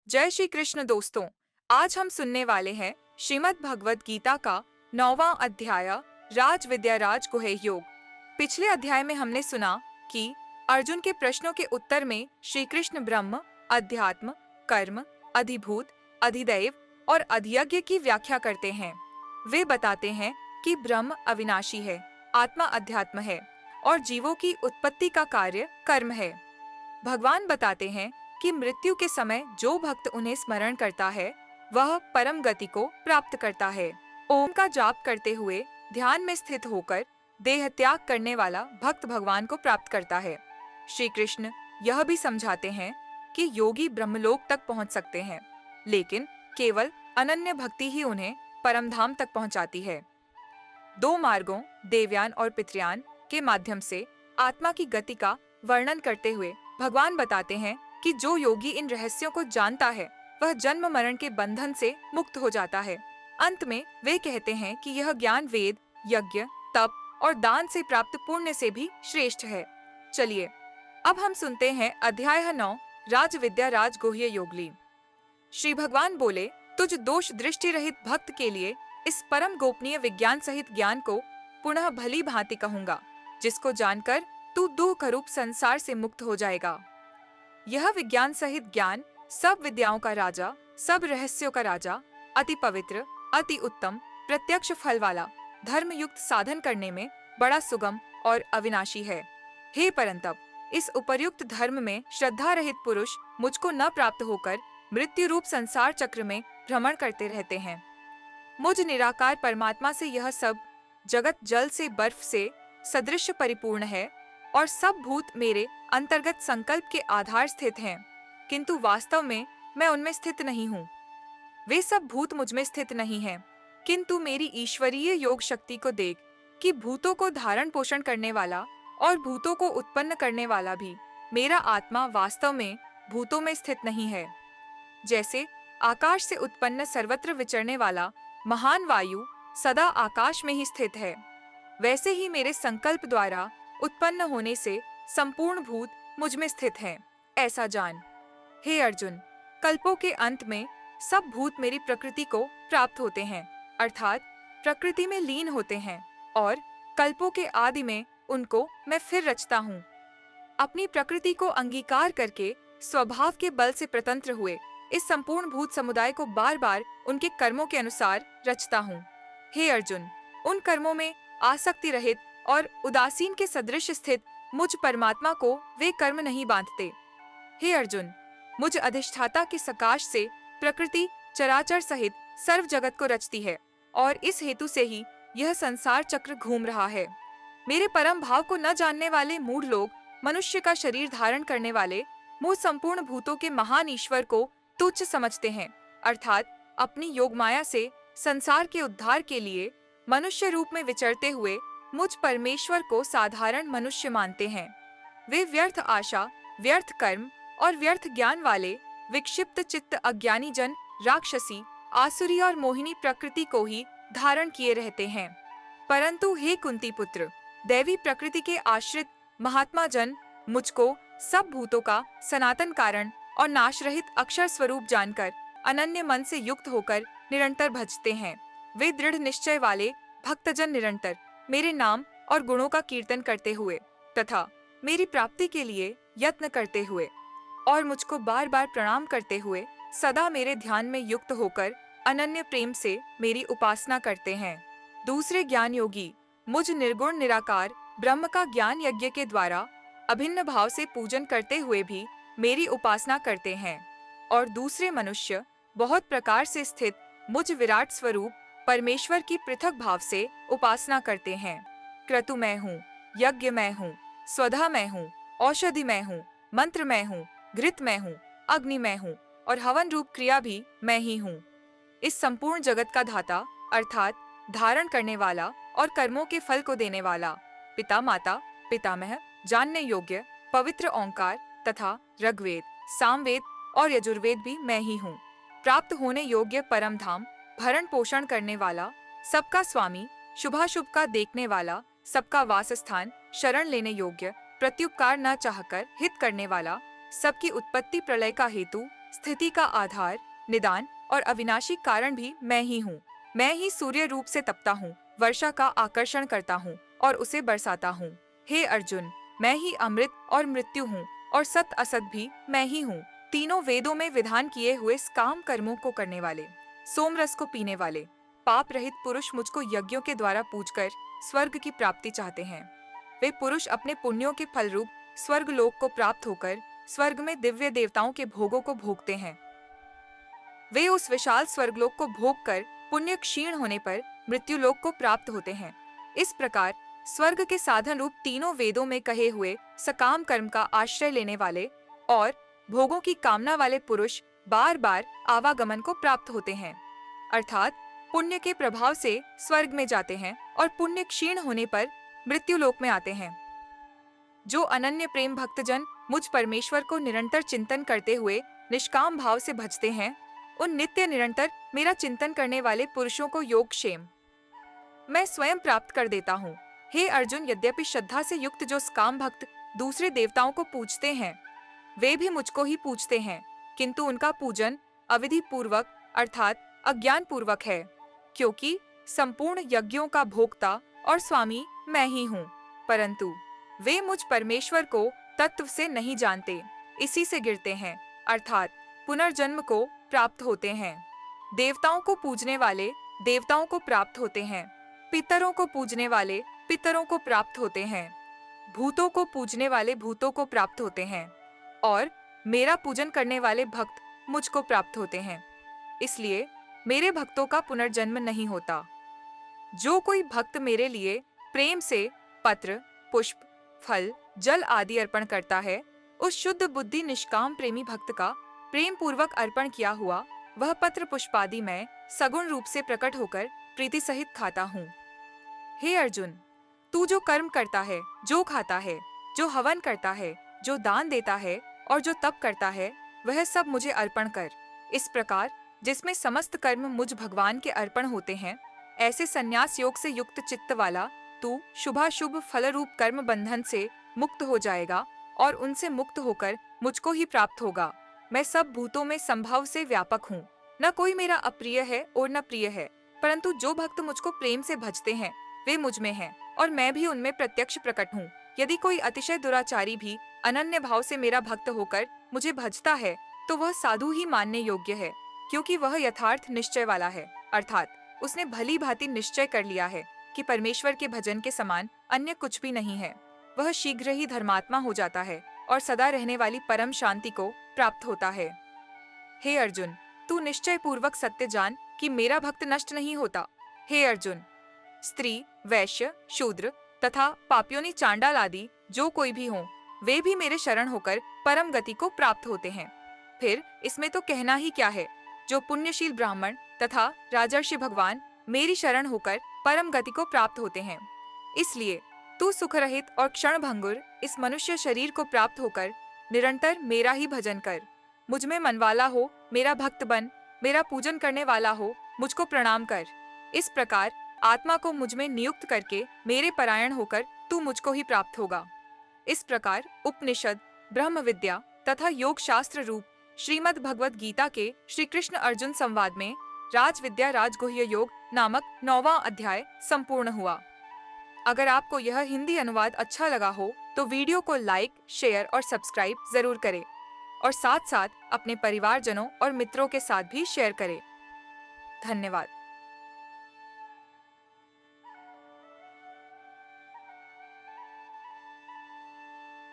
जय श्री कृष्ण दोस्तों। आज हम सुनने वाले हैं श्रीमद् भगवत गीता का 9वां अध्याय राज विद्या राज गुह्य योग। पिछले अध्याय में हमने सुना कि अर्जुन के प्रश्नों के उत्तर में श्री कृष्ण ब्रह्म, अध्यात्म, कर्म, अधिभूत, अधिदैव और अधियज्ञ की व्याख्या करते हैं। वे बताते हैं कि ब्रह्म अविनाशी है, आत्मा अध्यात्म है और जीवों की उत्पत्ति का कार्य कर्म है। भगवान बताते हैं कि मृत्यु के समय जो भक्त उन्हें स्मरण करता है वह परम गति को प्राप्त करता है। ओम का जाप करते हुए ध्यान में स्थित होकर देह त्याग करने वाला भक्त भगवान को प्राप्त करता है। श्री कृष्ण यह भी समझाते हैं कि योगी ब्रह्मलोक तक पहुंच सकते हैं, लेकिन केवल अनन्य भक्ति ही उन्हें परम धाम तक पहुंचाती है। दो मार्गों देवयान और पितृयान के माध्यम से आत्मा की गति का वर्णन करते हुए भगवान बताते हैं कि जो योगी इन रहस्यों को जानता है वह जन्म मरण के बंधन से मुक्त हो जाता है। अंत में वे कहते हैं कि यह ज्ञान वेद, यज्ञ, तप और दान से प्राप्त पुण्य से भी श्रेष्ठ है। चलिए अब हम सुनते हैं अध्याय 9 राज विद्या राज गुह्य योगली। श्री भगवान बोले, तुझ दोष दृष्टि रहित भक्त के लिए इस परम गोपनीय विज्ञान सहित ज्ञान को पुनः भली भांति कहूंगा, जिसको जानकर तू दुख रूप संसार से मुक्त हो जाएगा। यह विज्ञान सहित ज्ञान सब विद्याओं का राजा, सब रहस्यों का राजा, अति पवित्र, अति उत्तम, प्रत्यक्ष फल वाला, धर्म युक्त साधन करने में बड़ा सुगम और अविनाशी है। हे परंतप, इस उपर्युक्त धर्म में श्रद्धा रहित पुरुष मुझको न प्राप्त होकर मृत्यु रूप संसार चक्र में भ्रमण करते रहते हैं। मुझ निराकार परमात्मा से यह सब जगत जल से बर्फ से सदृश परिपूर्ण है और सब भूत मेरे अंतर्गत संकल्प के आधार स्थित हैं, किंतु वास्तव में मैं उनमें स्थित नहीं हूँ। वे सब भूत मुझ में स्थित नहीं हैं, किंतु मेरी ईश्वरीय योग शक्ति को देख कि भूतों को धारण पोषण करने वाला और भूतों को उत्पन्न करने वाला भी मेरा आत्मा वास्तव में भूतों में स्थित नहीं है। जैसे आकाश से उत्पन्न सर्वत्र विचरने वाला महान वायु सदा आकाश में ही स्थित है, वैसे ही मेरे संकल्प द्वारा उत्पन्न होने से संपूर्ण भूत मुझ में स्थित हैं, ऐसा जान। हे अर्जुन, कल्पों के अंत में सब भूत मेरी प्रकृति को प्राप्त होते हैं, अर्थात प्रकृति में लीन होते हैं, और कल्पों के आदि में उनको मैं फिर रचता हूँ। अपनी प्रकृति को अंगीकार करके स्वभाव के बल से प्रतंत्र हुए इस संपूर्ण भूत समुदाय को बार बार उनके कर्मों के अनुसार रचता हूँ। हे अर्जुन, उन कर्मों में आसक्ति रहित और उदासीन के सदृश स्थित मुझ परमात्मा को वे कर्म नहीं बांधते। हे अर्जुन, मुझ अधिष्ठाता के सकाश से प्रकृति चराचर सहित सर्व जगत को रचती है और इस हेतु से ही यह संसार चक्र घूम रहा है। मेरे परम भाव को न जानने वाले मूढ़ लोग मनुष्य का शरीर धारण करने वाले मुझ संपूर्ण भूतों के महान ईश्वर को तुच्छ समझते हैं, अर्थात अपनी योग माया से संसार के उद्धार के लिए मनुष्य रूप में विचरते हुए मुझ परमेश्वर को साधारण मनुष्य मानते हैं। वे व्यर्थ आशा, व्यर्थ कर्म और व्यर्थ ज्ञान वाले विक्षिप्त चित्त अज्ञानी जन राक्षसी, आसुरी और मोहिनी प्रकृति को ही धारण किए रहते हैं। परंतु हे कुंती पुत्र, दैवी प्रकृति के आश्रित महात्मा जन मुझको सब भूतों का सनातन कारण और नाश रहित अक्षर स्वरूप जानकर अनन्य मन से युक्त होकर निरंतर भजते हैं। वे दृढ़ निश्चय वाले भक्तजन निरंतर मेरे नाम और गुणों का कीर्तन करते हुए तथा मेरी प्राप्ति के लिए यत्न करते हुए और मुझको बार बार प्रणाम करते हुए सदा मेरे ध्यान में युक्त होकर अनन्य प्रेम से मेरी उपासना करते हैं। दूसरे ज्ञान योगी मुझ निर्गुण निराकार ब्रह्म का ज्ञान यज्ञ के द्वारा अभिन्न भाव से पूजन करते हुए भी मेरी उपासना करते हैं, और दूसरे मनुष्य बहुत प्रकार से स्थित मुझ विराट स्वरूप परमेश्वर की पृथक भाव से उपासना करते हैं। क्रतु मैं हूँ, यज्ञ मैं हूँ, स्वधा मैं हूँ, औषधि मैं हूँ, मंत्र मैं हूँ, घृत मैं हूँ, अग्नि मैं हूँ और हवन रूप क्रिया भी मैं ही हूँ। इस संपूर्ण जगत का धाता अर्थात धारण करने वाला और कर्मों के फल को देने वाला पिता माता पितामह जानने योग्य पवित्र ओंकार तथा ऋग्वेद, सामवेद और यजुर्वेद भी मैं ही हूँ। प्राप्त होने योग्य परम धाम भरण पोषण करने वाला, सबका स्वामी, शुभाशुभ का देखने वाला, सबका वास स्थान, शरण लेने योग्य, प्रत्युपकार न चाहकर हित करने वाला, सबकी उत्पत्ति प्रलय का हेतु, स्थिति का आधार, निदान और अविनाशी कारण भी मैं ही हूँ। मैं ही सूर्य रूप से तपता हूँ, वर्षा का आकर्षण करता हूँ और उसे बरसाता हूँ। हे अर्जुन, मैं ही अमृत और मृत्यु हूँ और सत असत भी मैं ही हूँ। तीनों वेदों में विधान किए हुए काम कर्मों को करने वाले, सोमरस को पीने वाले, पाप रहित पुरुष मुझको यज्ञों के द्वारा पूजकर स्वर्ग की प्राप्ति चाहते हैं। वे पुरुष अपने पुण्यों के फल रूप स्वर्ग लोक को प्राप्त होकर स्वर्ग में दिव्य देवताओं के भोगों को भोगते हैं। वे उस विशाल स्वर्गलोक को भोग कर पुण्य क्षीण होने पर मृत्यु लोक को प्राप्त होते हैं। इस प्रकार स्वर्ग के साधन रूप तीनों वेदों में कहे हुए सकाम कर्म का आश्रय लेने वाले और भोगों की कामना वाले पुरुष बार बार आवागमन को प्राप्त होते हैं, अर्थात पुण्य के प्रभाव से स्वर्ग में जाते हैं और पुण्य क्षीण होने पर मृत्यु लोक में आते हैं। जो अनन्य प्रेम भक्तजन मुझ परमेश्वर को निरंतर चिंतन करते हुए निष्काम भाव से भजते हैं, उन नित्य निरंतर मेरा चिंतन करने वाले पुरुषों को योगक्षेम मैं स्वयं प्राप्त कर देता हूँ। हे अर्जुन, यद्यपि श्रद्धा से युक्त जो काम भक्त दूसरे देवताओं को पूजते हैं, वे भी मुझको ही पूजते हैं, किंतु उनका पूजन अविधि पूर्वक अर्थात अज्ञान पूर्वक है, क्योंकि संपूर्ण यज्ञों का भोक्ता और स्वामी मैं ही हूँ। परंतु वे मुझ परमेश्वर को तत्व से नहीं जानते, इसी से गिरते हैं, अर्थात पुनर्जन्म को प्राप्त होते हैं। देवताओं को पूजने वाले देवताओं को प्राप्त होते हैं, पितरों को पूजने वाले पितरों को प्राप्त होते हैं, भूतों को पूजने वाले भूतों को प्राप्त होते हैं और मेरा पूजन करने वाले भक्त मुझको प्राप्त होते हैं। इसलिए मेरे भक्तों का पुनर्जन्म नहीं होता। जो कोई भक्त मेरे लिए प्रेम से पत्र, पुष्प, फल, जल आदि अर्पण करता है, उस शुद्ध बुद्धि निष्काम प्रेमी भक्त का प्रेम पूर्वक अर्पण किया हुआ वह पत्र पुष्पादि मैं सगुण रूप से प्रकट होकर प्रीति सहित खाता हूँ। हे अर्जुन, तू जो कर्म करता है, जो खाता है, जो हवन करता है, जो दान देता है और जो तप करता है, वह सब मुझे अर्पण कर। इस प्रकार जिसमें समस्त कर्म मुझ भगवान के अर्पण होते हैं, ऐसे संन्यास योग से युक्त चित्त वाला तू शुभाशुभ फल रूप कर्म बंधन से मुक्त हो जाएगा और उनसे मुक्त होकर मुझको ही प्राप्त होगा। मैं सब भूतों में संभव से व्यापक हूँ, न कोई मेरा अप्रिय है और न प्रिय है, परंतु जो भक्त मुझको प्रेम से भजते हैं वे मुझ में हैं और मैं भी उनमें प्रत्यक्ष प्रकट हूँ। यदि कोई अतिशय दुराचारी भी अनन्य भाव से मेरा भक्त होकर मुझे भजता है तो वह साधु ही मानने योग्य है, क्योंकि वह यथार्थ निश्चय वाला है, अर्थात उसने भली भांति निश्चय कर लिया है कि परमेश्वर के भजन के समान अन्य कुछ भी नहीं है। वह शीघ्र ही धर्मात्मा हो जाता है और सदा रहने वाली परम शांति को प्राप्त होता है। हे अर्जुन, तू निश्चय पूर्वक सत्य जान कि मेरा भक्त नष्ट नहीं होता। हे अर्जुन, स्त्री, वैश्य, शूद्र तथा पापियों चांडाल आदि जो कोई भी हो, वे भी मेरे शरण होकर परम गति को प्राप्त होते हैं। फिर इसमें तो कहना ही क्या है, जो पुण्यशील ब्राह्मण तथा राजर्षि भगवान मेरी शरण होकर परम गति को प्राप्त होते हैं। इसलिए तू सुख रहित और क्षण भंगुर इस मनुष्य शरीर को प्राप्त होकर निरंतर मेरा ही भजन कर। मुझ में मन वाला हो, मेरा भक्त बन, मेरा पूजन करने वाला हो, मुझको प्रणाम कर। इस प्रकार आत्मा को मुझ में नियुक्त करके मेरे परायण होकर तू मुझको ही प्राप्त होगा। इस प्रकार उपनिषद, ब्रह्म विद्या तथा योग शास्त्र रूप श्रीमद् भगवद गीता के श्री कृष्ण अर्जुन संवाद में राज विद्या राजगुह्य योग नामक 9वां अध्याय संपूर्ण हुआ। अगर आपको यह हिंदी अनुवाद अच्छा लगा हो तो वीडियो को लाइक, शेयर और सब्सक्राइब जरूर करें और साथ साथ अपने परिवारजनों और मित्रों के साथ भी शेयर करें। धन्यवाद।